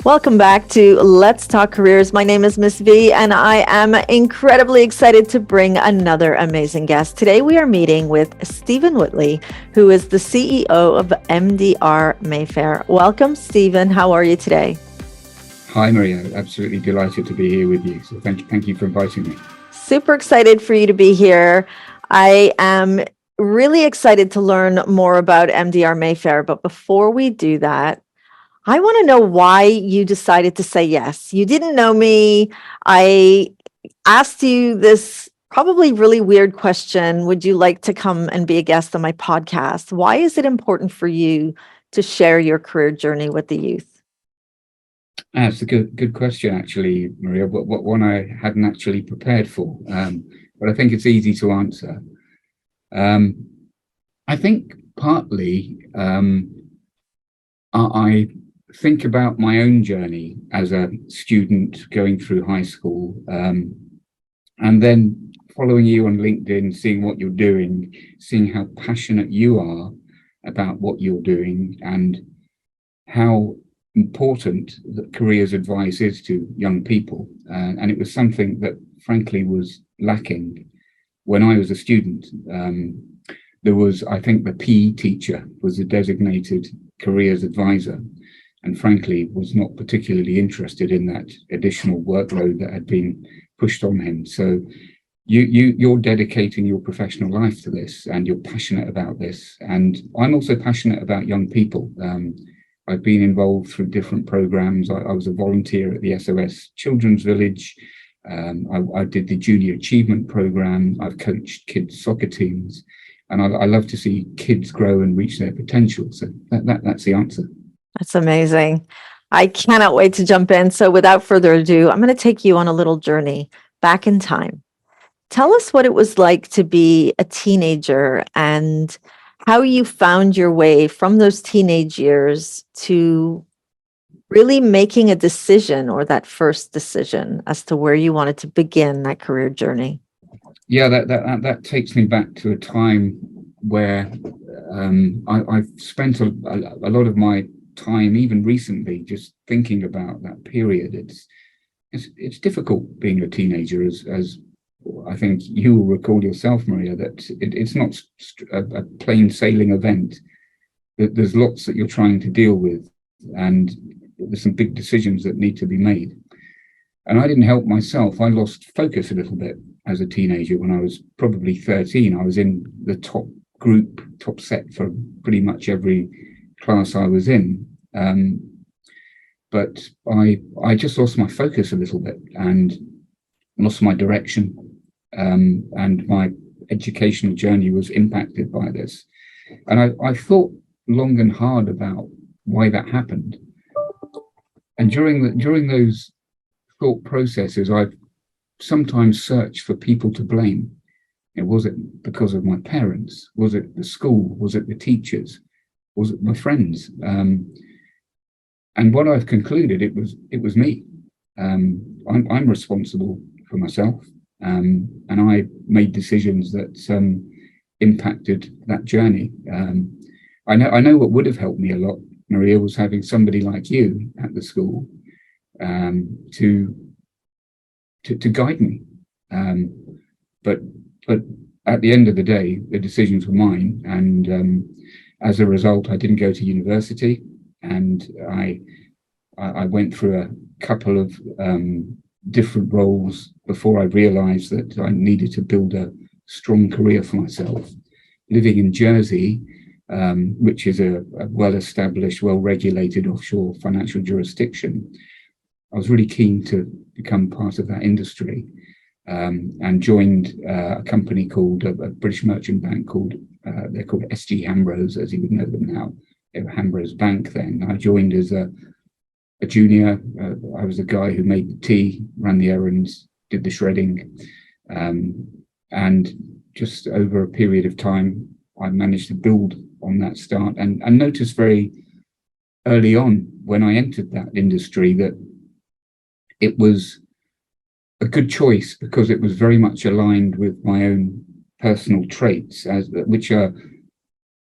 Welcome back to Let's Talk Careers. My name is Miss V, and I am incredibly excited to bring another amazing guest. Today, we are meeting with Stephen Whitley, who is the CEO of MDR Mayfair. Welcome, Stephen. How are you today? Hi, Maria. Absolutely delighted to be here with you. So thank you for inviting me. Super excited for you to be here. I am really excited to learn more about MDR Mayfair. But before we do that, I want to know why you decided to say yes. You didn't know me. I asked you this probably really weird question. Would you like to come and be a guest on my podcast? Why is it important for you to share your career journey with the youth? That's a good question, actually, Maria. What one I hadn't actually prepared for, but I think it's easy to answer. I think partly I think about my own journey as a student going through high school, and then following you on LinkedIn, seeing what you're doing, seeing how passionate you are about what you're doing, and how important that careers advice is to young people. And it was something that, frankly, was lacking when I was a student. There was, I think, the PE teacher was a designated careers advisor, and frankly was not particularly interested in that additional workload that had been pushed on him. So you're dedicating your professional life to this, and you're passionate about this. And I'm also passionate about young people. I've been involved through different programs. I was a volunteer at the SOS Children's Village. I did the Junior Achievement Program. I've coached kids' soccer teams, and I love to see kids grow and reach their potential. So that's the answer. That's amazing. I cannot wait to jump in. So without further ado, I'm going to take you on a little journey back in time. Tell us what it was like to be a teenager and how you found your way from those teenage years to really making a decision, or that first decision as to where you wanted to begin that career journey. Yeah, that takes me back to a time where I've spent a lot of my time, even recently, just thinking about that period. It's difficult being a teenager, as I think you will recall yourself, Maria, that it's not a plain sailing event. There's lots that you're trying to deal with, and there's some big decisions that need to be made. And I didn't help myself. I lost focus a little bit as a teenager. When I was probably 13, I was in the top set for pretty much every class I was in. But I just lost my focus a little bit and lost my direction. And my educational journey was impacted by this. And I thought long and hard about why that happened. And during those thought processes, I've sometimes searched for people to blame. Was it because of my parents? Was it the school? Was it the teachers? Was it my friends? And what I've concluded, it was me. I'm responsible for myself, and I made decisions that impacted that journey. I know what would have helped me a lot, Maria, was having somebody like you at the school to guide me. But at the end of the day, the decisions were mine, and as a result, I didn't go to university, and I went through a couple of different roles before I realised that I needed to build a strong career for myself. Living in Jersey, which is a well-established, well-regulated offshore financial jurisdiction, I was really keen to become part of that industry, and joined a company called a British merchant bank called they're called SG Hambros, as you would know them now. They were Hambros Bank then. I joined as a junior. I was the guy who made the tea, ran the errands, did the shredding, and just over a period of time, I managed to build on that start and noticed very early on when I entered that industry that it was a good choice because it was very much aligned with my own personal traits, which are,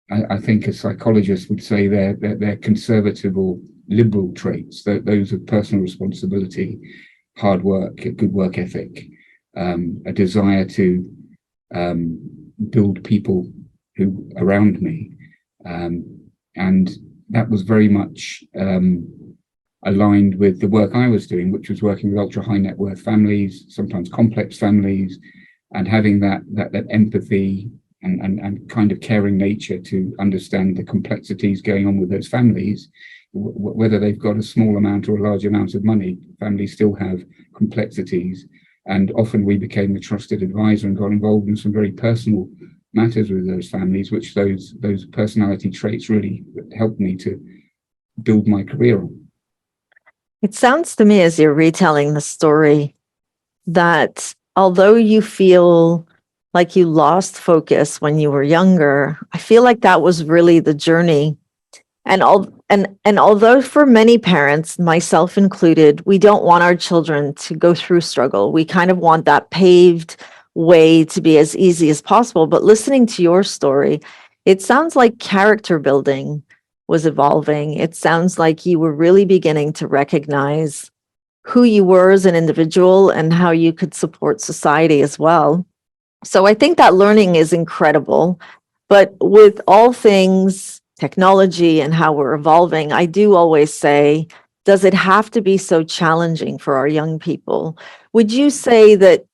I think, a psychologist would say they're conservative or liberal traits, those of personal responsibility, hard work, a good work ethic, a desire to build people who around me, and that was very much aligned with the work I was doing, which was working with ultra high net worth families, sometimes complex families, and having that empathy and kind of caring nature to understand the complexities going on with those families. Whether they've got a small amount or a large amount of money, families still have complexities. And often we became a trusted advisor and got involved in some very personal matters with those families, which those personality traits really helped me to build my career on. It sounds to me, as you're retelling the story, that although you feel like you lost focus when you were younger, I feel like that was really the journey. And although for many parents, myself included, we don't want our children to go through struggle. We kind of want that paved way to be as easy as possible. But listening to your story, it sounds like character building was evolving. It sounds like you were really beginning to recognize who you were as an individual and how you could support society as well. So I think that learning is incredible. But with all things technology and how we're evolving, I do always say, does it have to be so challenging for our young people? Would you say that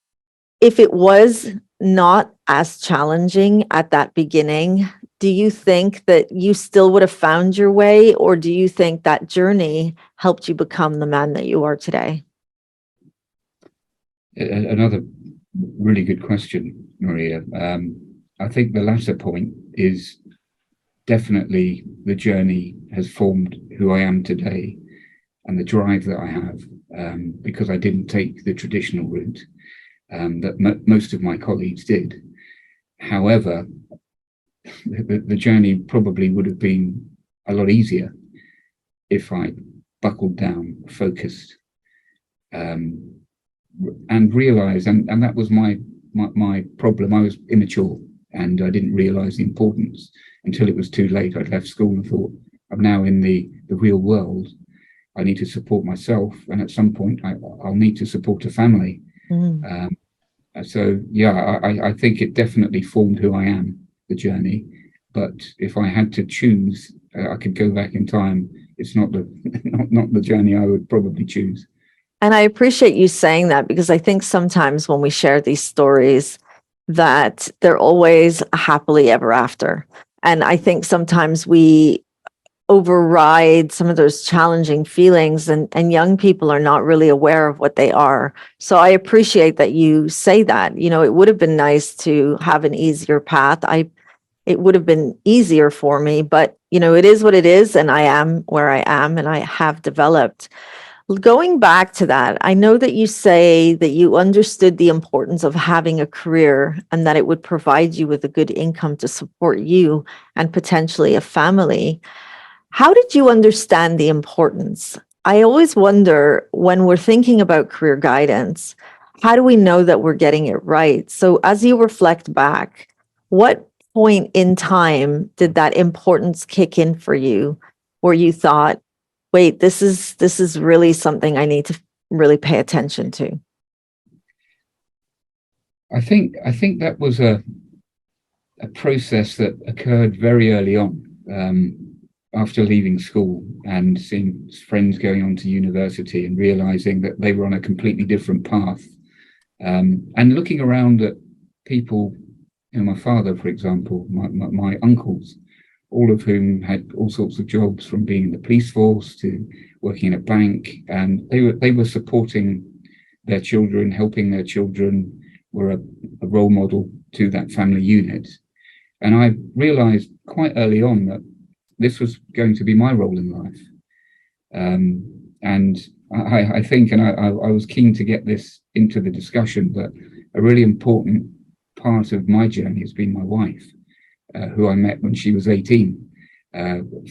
if it was not as challenging at that beginning, do you think that you still would have found your way, or do you think that journey helped you become the man that you are today? Another really good question, Maria. I think the latter point is definitely the journey has formed who I am today and the drive that I have, because I didn't take the traditional route that most of my colleagues did. However, the journey probably would have been a lot easier if I buckled down, focused, and realized, and that was my problem. I was immature and I didn't realize the importance until it was too late. I'd left school and thought, I'm now in the real world. I need to support myself, and at some point I'll need to support a family. So yeah, I think it definitely formed who I am, the journey. But if I had to choose, I could go back in time. It's not the journey I would probably choose. And I appreciate you saying that, because I think sometimes when we share these stories, that they're always happily ever after. And I think sometimes we override some of those challenging feelings, and young people are not really aware of what they are. So I appreciate that you say that. You know, it would have been nice to have an easier path. It would have been easier for me, but you know, it is what it is, and I am where I am, and I have developed. Going back to that, I know that you say that you understood the importance of having a career and that it would provide you with a good income to support you and potentially a family. How did you understand the importance? I always wonder, when we're thinking about career guidance, how do we know that we're getting it right? So as you reflect back, what point in time did that importance kick in for you, where you thought, wait, this is really something I need to really pay attention to? I think that was a process that occurred very early on, after leaving school and seeing friends going on to university and realizing that they were on a completely different path, and looking around at people, you know, my father, for example, my uncles, all of whom had all sorts of jobs, from being in the police force to working in a bank, and they were supporting their children, helping their children, were a role model to that family unit. And I realized quite early on that this was going to be my role in life. And I think, and I was keen to get this into the discussion, that a really important part of my journey has been my wife, who I met when she was 18.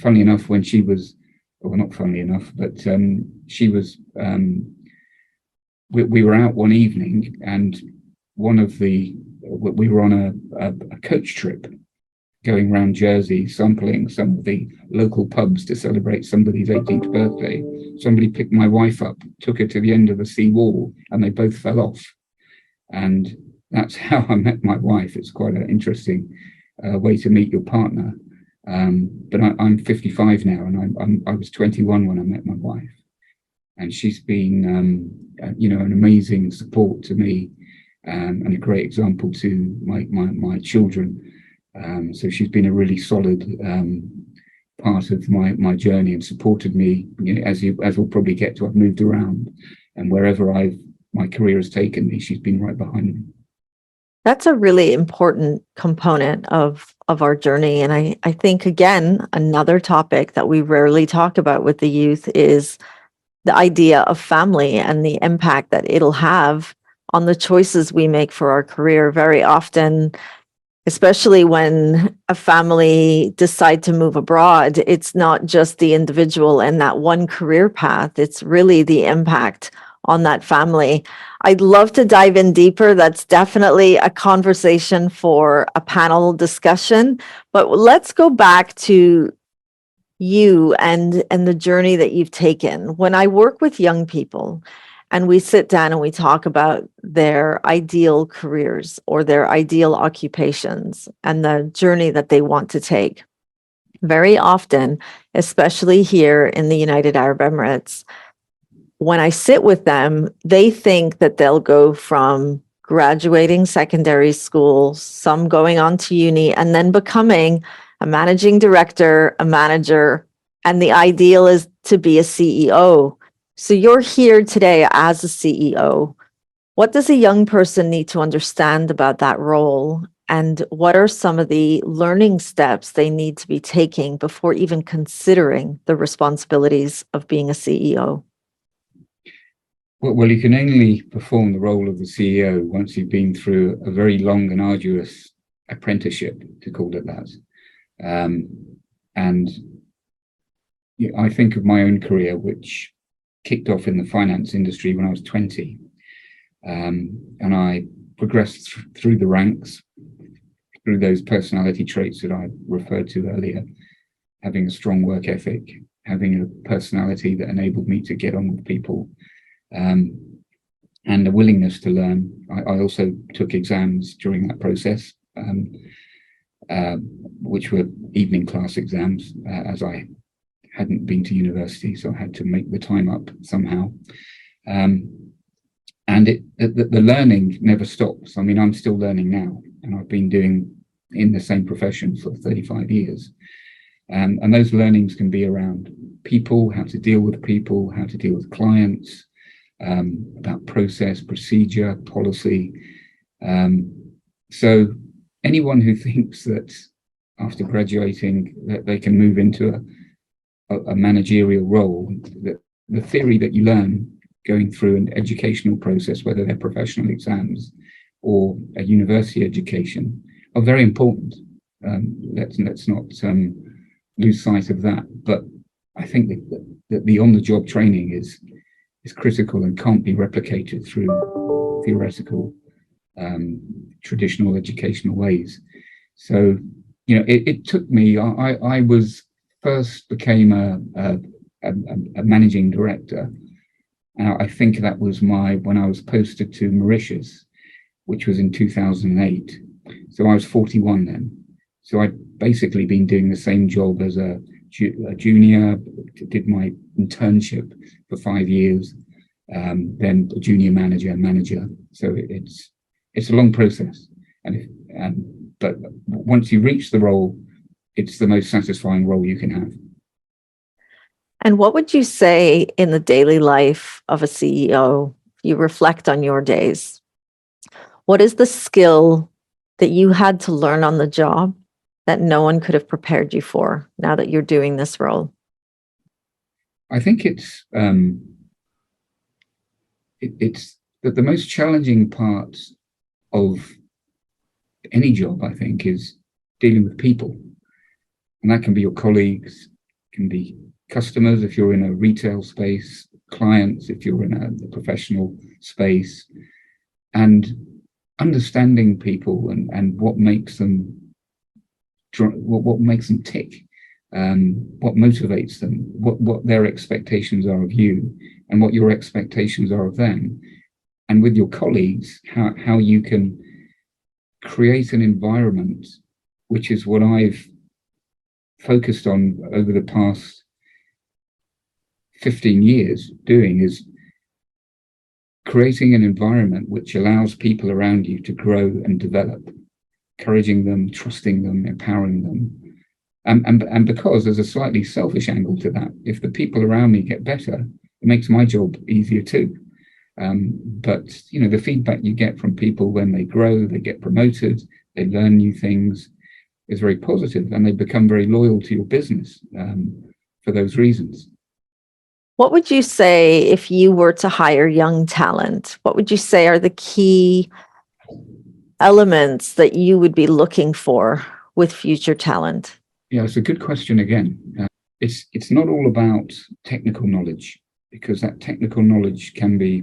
Funnily enough, when she was, well, not funnily enough, but she was, we were out one evening, and we were on a coach trip going around Jersey, sampling some of the local pubs to celebrate somebody's 18th birthday. Somebody picked my wife up, took her to the end of the sea wall, and they both fell off. And that's how I met my wife. It's quite an interesting way to meet your partner. But I'm 55 now, and I was 21 when I met my wife. And she's been, an amazing support to me, and a great example to my children. So she's been a really solid part of my journey and supported me. As we'll probably get to, I've moved around, and wherever my career has taken me, she's been right behind me. That's a really important component of our journey. And I think, again, another topic that we rarely talk about with the youth is the idea of family and the impact that it'll have on the choices we make for our career. Very often, especially when a family decide to move abroad, it's not just the individual and that one career path, it's really the impact on that family. I'd love to dive in deeper. That's definitely a conversation for a panel discussion, but let's go back to you and the journey that you've taken. When I work with young people and we sit down and we talk about their ideal careers or their ideal occupations and the journey that they want to take, very often, especially here in the United Arab Emirates, when I sit with them, they think that they'll go from graduating secondary school, some going on to uni, and then becoming a managing director, a manager, and the ideal is to be a CEO. So you're here today as a CEO. What does a young person need to understand about that role? And what are some of the learning steps they need to be taking before even considering the responsibilities of being a CEO? Well, you can only perform the role of the CEO once you've been through a very long and arduous apprenticeship, to call it that. And I think of my own career, which kicked off in the finance industry when I was 20. And I progressed through the ranks, through those personality traits that I referred to earlier, having a strong work ethic, having a personality that enabled me to get on with people, and a willingness to learn. I also took exams during that process, which were evening class exams, as I hadn't been to university, so I had to make the time up somehow. And the learning never stops. I mean, I'm still learning now, and I've been doing in the same profession for 35 years. And those learnings can be around people, how to deal with people, how to deal with clients, about process, procedure, policy. So anyone who thinks that after graduating that they can move into a managerial role, that the theory that you learn going through an educational process, whether they're professional exams or a university education, are very important. Let's not lose sight of that. But I think that the on-the-job training is critical and can't be replicated through theoretical, traditional educational ways. So, it took me. I was first became a managing director. I think that was when I was posted to Mauritius, which was in 2008. So I was 41 then. So I'd basically been doing the same job as a junior, did my internship for 5 years, then a junior manager. So it's a long process, but once you reach the role, it's the most satisfying role you can have. And what would you say in the daily life of a CEO? You reflect on your days. What is the skill that you had to learn on the job that no one could have prepared you for now that you're doing this role? I think it's that the most challenging part of any job, I think, is dealing with people. And that can be your colleagues, can be customers if you're in a retail space, clients if you're in a professional space, and understanding people and what makes them what makes them tick, what motivates them, what their expectations are of you, and what your expectations are of them, and with your colleagues, how you can create an environment, which is what I've focused on over the past 15 years doing, is creating an environment which allows people around you to grow and develop, encouraging them, trusting them, empowering them. And because there's a slightly selfish angle to that, if the people around me get better, it makes my job easier too. But the feedback you get from people when they grow, they get promoted, they learn new things, is very positive, and they become very loyal to your business for those reasons. What would you say if you were to hire young talent? What would you say are the key elements that you would be looking for with future talent? Yeah, it's a good question again. It's not all about technical knowledge, because that technical knowledge can be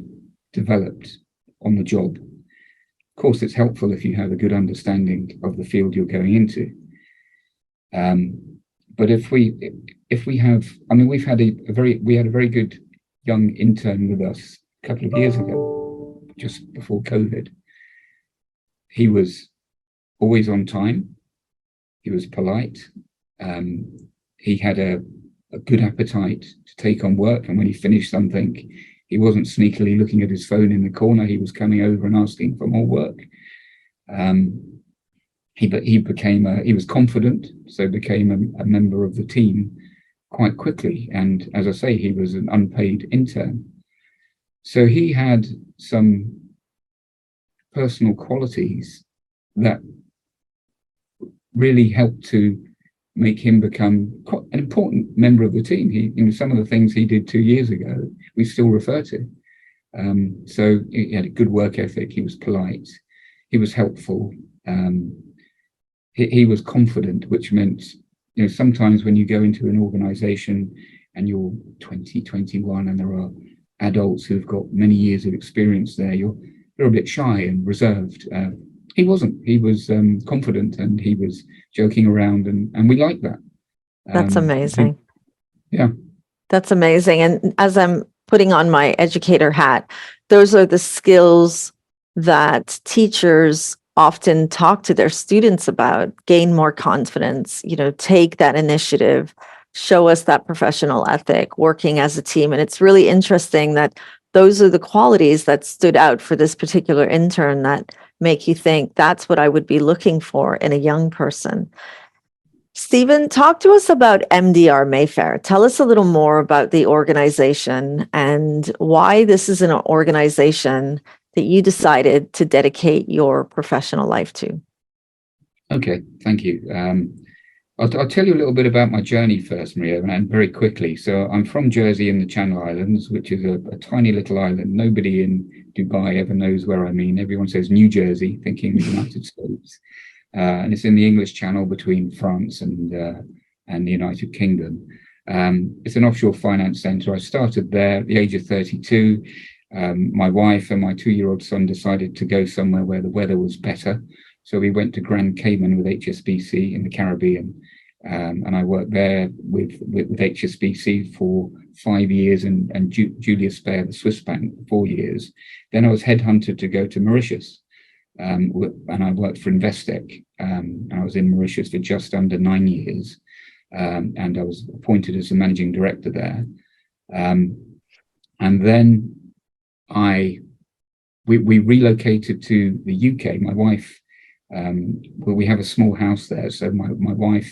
developed on the job. Of course, it's helpful if you have a good understanding of the field you're going into. But if we have, we had a very good young intern with us a couple of years ago, just before COVID. He was always on time. He was polite. He had a good appetite to take on work, and when he finished something, he wasn't sneakily looking at his phone in the corner. He was coming over and asking for more work. He was confident, so became a member of the team quite quickly. And as I say, he was an unpaid intern. So he had some personal qualities that really helped to make him become quite an important member of the team. Some of the things he did 2 years ago, we still refer to. So he had a good work ethic. He was polite. He was helpful. He was confident, which meant, sometimes when you go into an organization and you're 20, 21, and there are adults who've got many years of experience there, you're a bit shy and reserved. He wasn't. He was confident, and he was joking around, and we liked that. That's amazing. Yeah. That's amazing. And as I'm putting on my educator hat, those are the skills that teachers often talk to their students about. Gain more confidence, take that initiative, show us that professional ethic, working as a team. And it's really interesting that those are the qualities that stood out for this particular intern that make you think that's what I would be looking for in a young person. Stephen, talk to us about MDR Mayfair. Tell us a little more about the organization and why this is an organization that you decided to dedicate your professional life to. Okay, thank you. I'll tell you a little bit about my journey first, Maria, and very quickly. So I'm from Jersey in the Channel Islands, which is a tiny little island. Nobody in Dubai ever knows where I mean. Everyone says New Jersey, thinking the United States. And it's in the English Channel between France and the United Kingdom. It's an offshore finance center. I started there at the age of 32. My wife and my 2-year-old son decided to go somewhere where the weather was better. So we went to Grand Cayman with HSBC in the Caribbean. And I worked there with HSBC for 5 years, and Julius Baer, the Swiss bank, 4 years. Then I was headhunted to go to Mauritius. And I worked for Investec. And I was in Mauritius for just under 9 years. And I was appointed as the managing director there. And then we relocated to the UK. My wife, we have a small house there. So my wife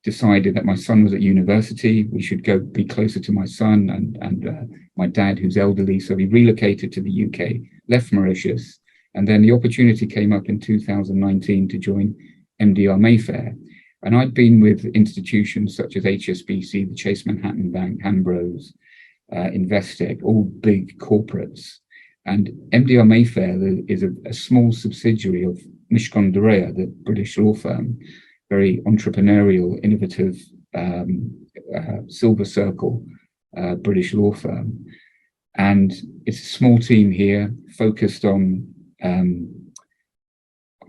decided that my son was at university. We should go be closer to my son and my dad, who's elderly. So we relocated to the UK, left Mauritius. And then the opportunity came up in 2019 to join MDR Mayfair. And I'd been with institutions such as HSBC, the Chase Manhattan Bank, Hambros, Investec, all big corporates. And MDR Mayfair is a small subsidiary of Mishcon de Reya, the British law firm, very entrepreneurial, innovative, Silver Circle British law firm. And it's a small team here focused on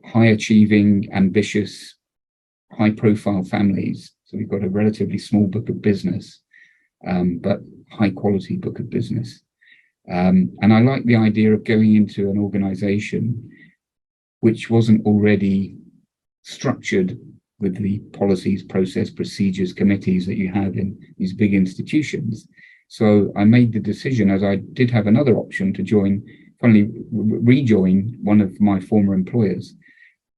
high achieving, ambitious, high profile families. So we've got a relatively small book of business, but high quality book of business. And I like the idea of going into an organization which wasn't already structured with the policies, process, procedures, committees that you have in these big institutions. So I made the decision, as I did have another option to rejoin one of my former employers.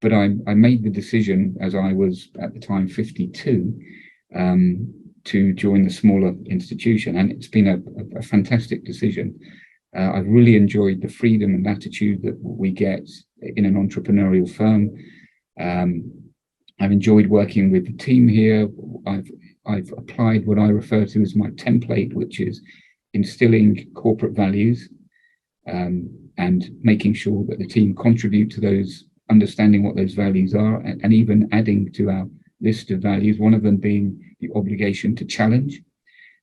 But I made the decision, as I was at the time 52, to join the smaller institution. And it's been a fantastic decision. I've really enjoyed the freedom and latitude that we get in an entrepreneurial firm. I've enjoyed working with the team here. I've applied what I refer to as my template, which is instilling corporate values, and making sure that the team contribute to those, understanding what those values are, and even adding to our list of values, one of them being the obligation to challenge.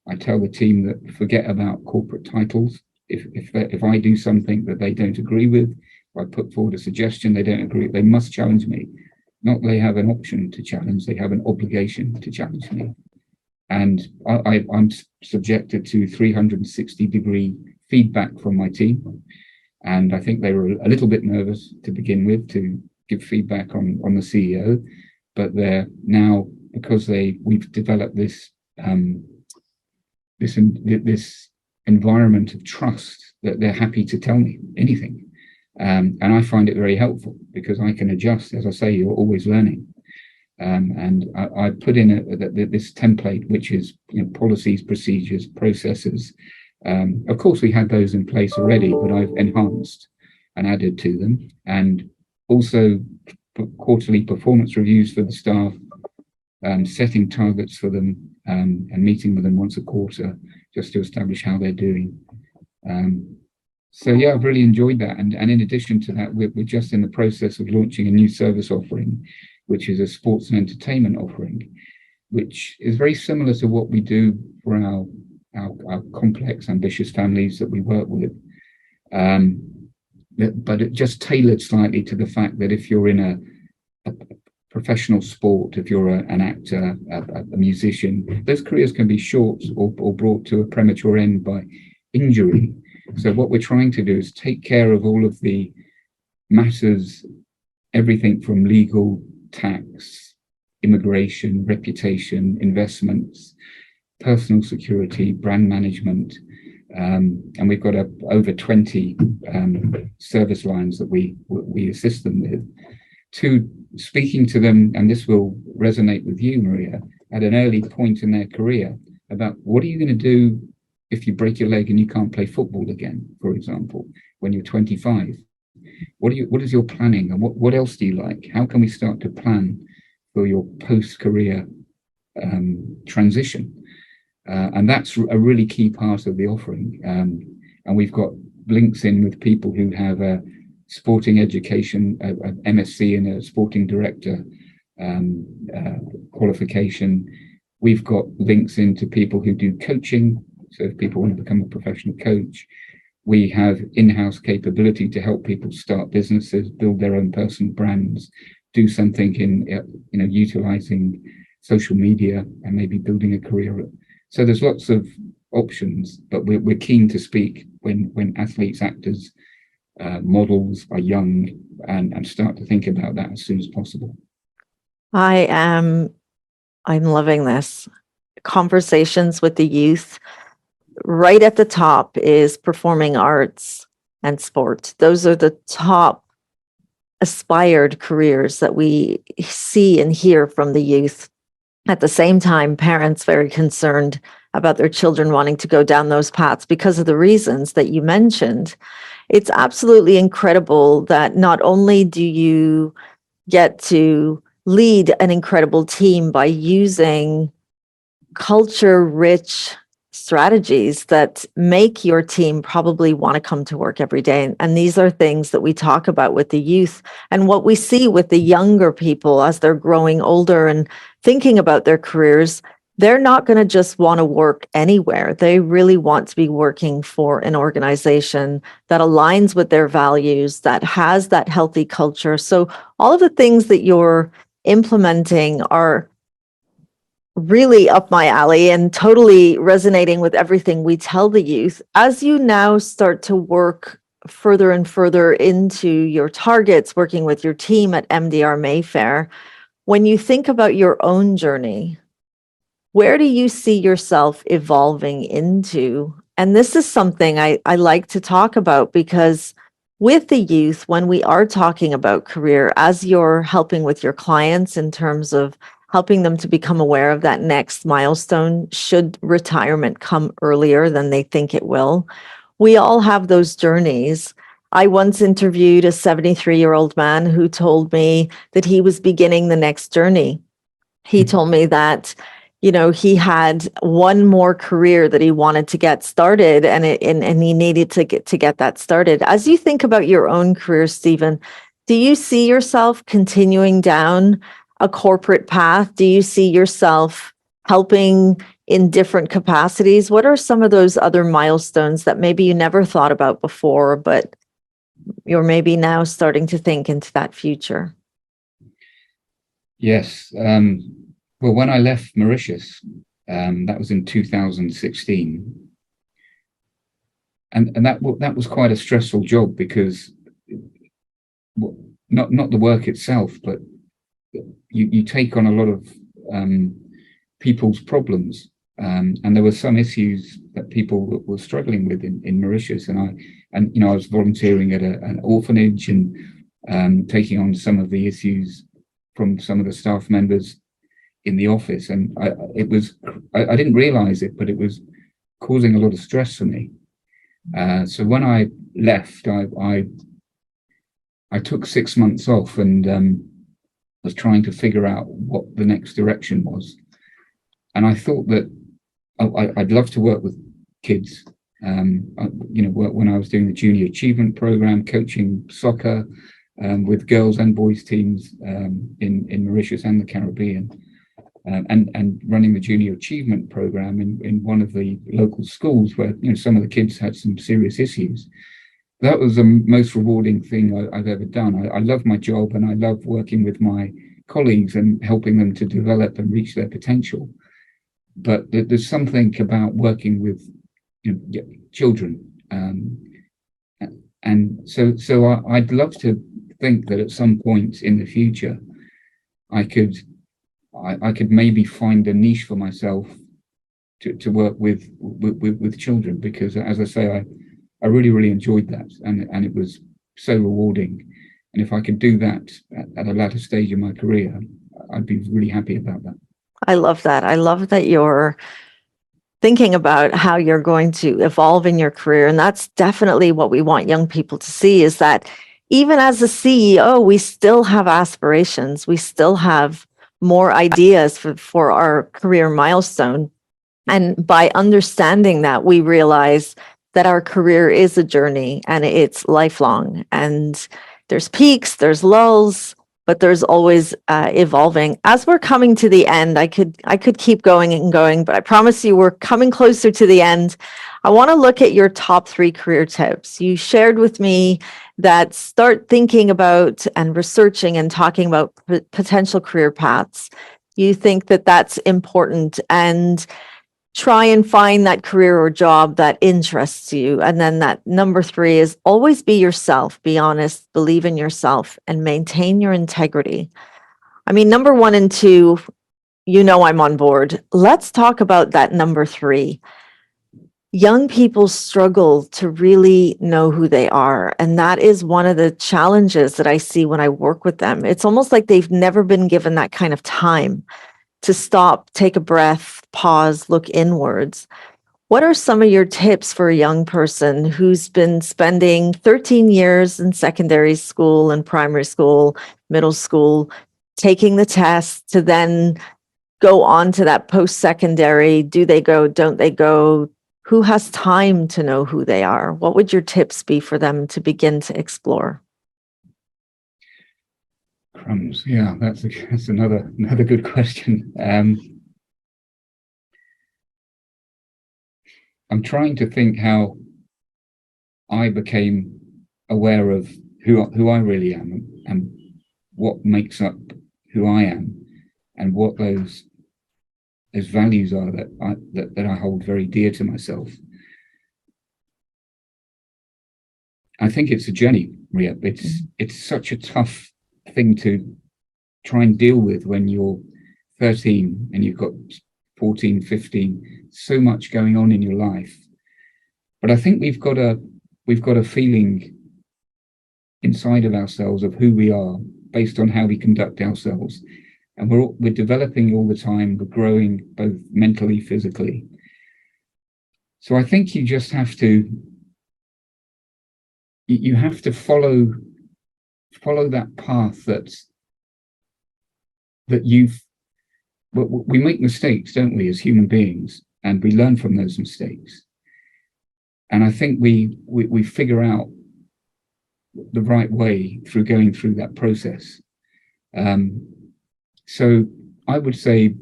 I tell the team that forget about corporate titles. If I do something that they don't agree with, if I put forward a suggestion they don't agree, they must challenge me. Not they have an option to challenge, they have an obligation to challenge me. And I'm subjected to 360-degree feedback from my team. And I think they were a little bit nervous to begin with to give feedback on the CEO, but they're now, because we've developed this environment of trust, that they're happy to tell me anything. And I find it very helpful because I can adjust. As I say, you're always learning. And I put in this template, which is policies, procedures, processes. Of course, we had those in place already, but I've enhanced and added to them. And also quarterly performance reviews for the staff, setting targets for them, and meeting with them once a quarter just to establish how they're doing. So yeah, I've really enjoyed that. And in addition to that, we're just in the process of launching a new service offering, which is a sports and entertainment offering, which is very similar to what we do for our complex, ambitious families that we work with. But it just tailored slightly to the fact that if you're in a professional sport, if you're an actor, a musician, those careers can be short or brought to a premature end by injury. So what we're trying to do is take care of all of the matters, everything from legal, tax, immigration, reputation, investments, personal security, brand management, and we've got over 20 service lines that we assist them with, to speaking to them, and this will resonate with you, Maria, at an early point in their career about what are you going to do if you break your leg and you can't play football again, for example, when you're 25. What is your planning, and what else do you like? How can we start to plan for your post-career transition? And that's a really key part of the offering. And we've got links in with people who have a sporting education, an MSc and a sporting director qualification. We've got links into people who do coaching. So if people want to become a professional coach, we have in-house capability to help people start businesses, build their own personal brands, do something in utilizing social media and maybe building a career. So there's lots of options, but we're keen to speak when athletes, actors, models are young and start to think about that as soon as possible. I'm loving this. Conversations with the youth. Right at the top is performing arts and sport. Those are the top aspired careers that we see and hear from the youth. At the same time, parents very concerned about their children wanting to go down those paths because of the reasons that you mentioned. It's absolutely incredible that not only do you get to lead an incredible team by using culture-rich strategies that make your team probably want to come to work every day. And these are things that we talk about with the youth, and what we see with the younger people as they're growing older and thinking about their careers. They're not going to just want to work anywhere. They really want to be working for an organization that aligns with their values, that has that healthy culture. So all of the things that you're implementing are really up my alley and totally resonating with everything we tell the youth. As you now start to work further and further into your targets, working with your team at MDR Mayfair, when you think about your own journey, where do you see yourself evolving into? And this is something I like to talk about, because with the youth, when we are talking about career, as you're helping with your clients in terms of helping them to become aware of that next milestone, should retirement come earlier than they think it will, we all have those journeys. I once interviewed a 73-year-old man who told me that he was beginning the next journey. He told me that, he had one more career that he wanted to get started, and he needed to get that started. As you think about your own career, Stephen, do you see yourself continuing down a corporate path? Do you see yourself helping in different capacities? What are some of those other milestones that maybe you never thought about before, but you're maybe now starting to think into that future? Yes. Well, when I left Mauritius, that was in 2016, and that was quite a stressful job, because not the work itself, but you take on a lot of people's problems, and there were some issues that people were struggling with in Mauritius, and I was volunteering at an orphanage and taking on some of the issues from some of the staff members in the office, and I didn't realize it, but it was causing a lot of stress for me. So when I left, I took 6 months off and was trying to figure out what the next direction was. And I thought that I'd love to work with kids. When I was doing the Junior Achievement Program, coaching soccer with girls and boys teams in Mauritius and the Caribbean, and running the Junior Achievement Program in one of the local schools where some of the kids had some serious issues. That was the most rewarding thing I've ever done. I love my job, and I love working with my colleagues and helping them to develop and reach their potential. But there's something about working with children, and so I'd love to think that at some point in the future I could maybe find a niche for myself to work with children, because, as I say, I really enjoyed that, and it was so rewarding. And if I could do that at a latter stage in my career, I'd be really happy about that. I love that. I love that you're thinking about how you're going to evolve in your career. And that's definitely what we want young people to see, is that even as a CEO, we still have aspirations. We still have more ideas for our career milestone. And by understanding that, we realize that our career is a journey and it's lifelong. And there's peaks, there's lulls, but there's always evolving. As we're coming to the end, I could keep going and going, but I promise you we're coming closer to the end. I want to look at your top 3 career tips. You shared with me that start thinking about and researching and talking about potential career paths. You think that that's important, and try and find that career or job that interests you. And then that number 3 is always be yourself, be honest, believe in yourself, and maintain your integrity. I mean, number 1 and 2, I'm on board. Let's talk about that number 3. Young people struggle to really know who they are. And that is one of the challenges that I see when I work with them. It's almost like they've never been given that kind of time to stop, take a breath, pause, look inwards. What are some of your tips for a young person who's been spending 13 years in secondary school and primary school, middle school, taking the test to then go on to that post-secondary? Do they go? Don't they go? Who has time to know who they are? What would your tips be for them to begin to explore? Crumbs. Yeah, that's another good question. I'm trying to think how I became aware of who I really am and what makes up who I am and what those values are that I hold very dear to myself. I think it's a journey, Ria. It's such a tough thing to try and deal with when you're 13 and you've got 14, 15, so much going on in your life. But I think we've got a feeling inside of ourselves of who we are based on how we conduct ourselves. And we're developing all the time. We're growing both mentally, physically. So I think you just have to, you have to follow that path that we make mistakes, don't we, as human beings, and we learn from those mistakes. And I think we figure out the right way through going through that process. So I would say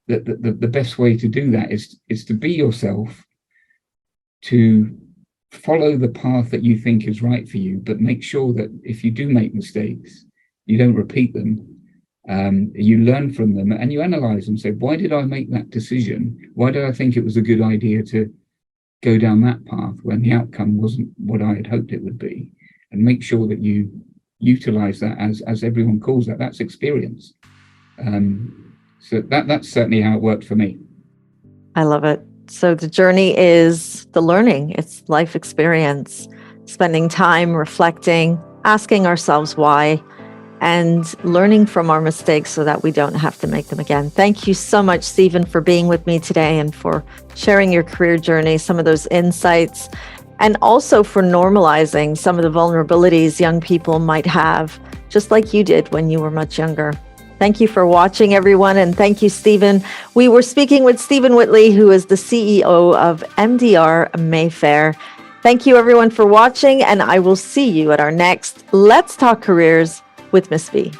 that the best way to do that is to be yourself, to follow the path that you think is right for you, but make sure that if you do make mistakes, you don't repeat them. You learn from them and you analyze them. Say, why did I make that decision? Why did I think it was a good idea to go down that path when the outcome wasn't what I had hoped it would be? And make sure that you utilize that as everyone calls that. That's experience. So that's certainly how it worked for me. I love it. So the journey is the learning. It's life experience, spending time reflecting, asking ourselves why, and learning from our mistakes so that we don't have to make them again. Thank you so much, Stephen, for being with me today and for sharing your career journey, some of those insights, and also for normalizing some of the vulnerabilities young people might have, just like you did when you were much younger. Thank you for watching, everyone, and thank you, Stephen. We were speaking with Stephen Whitley, who is the CEO of MDR Mayfair. Thank you, everyone, for watching, and I will see you at our next Let's Talk Careers with Miss V.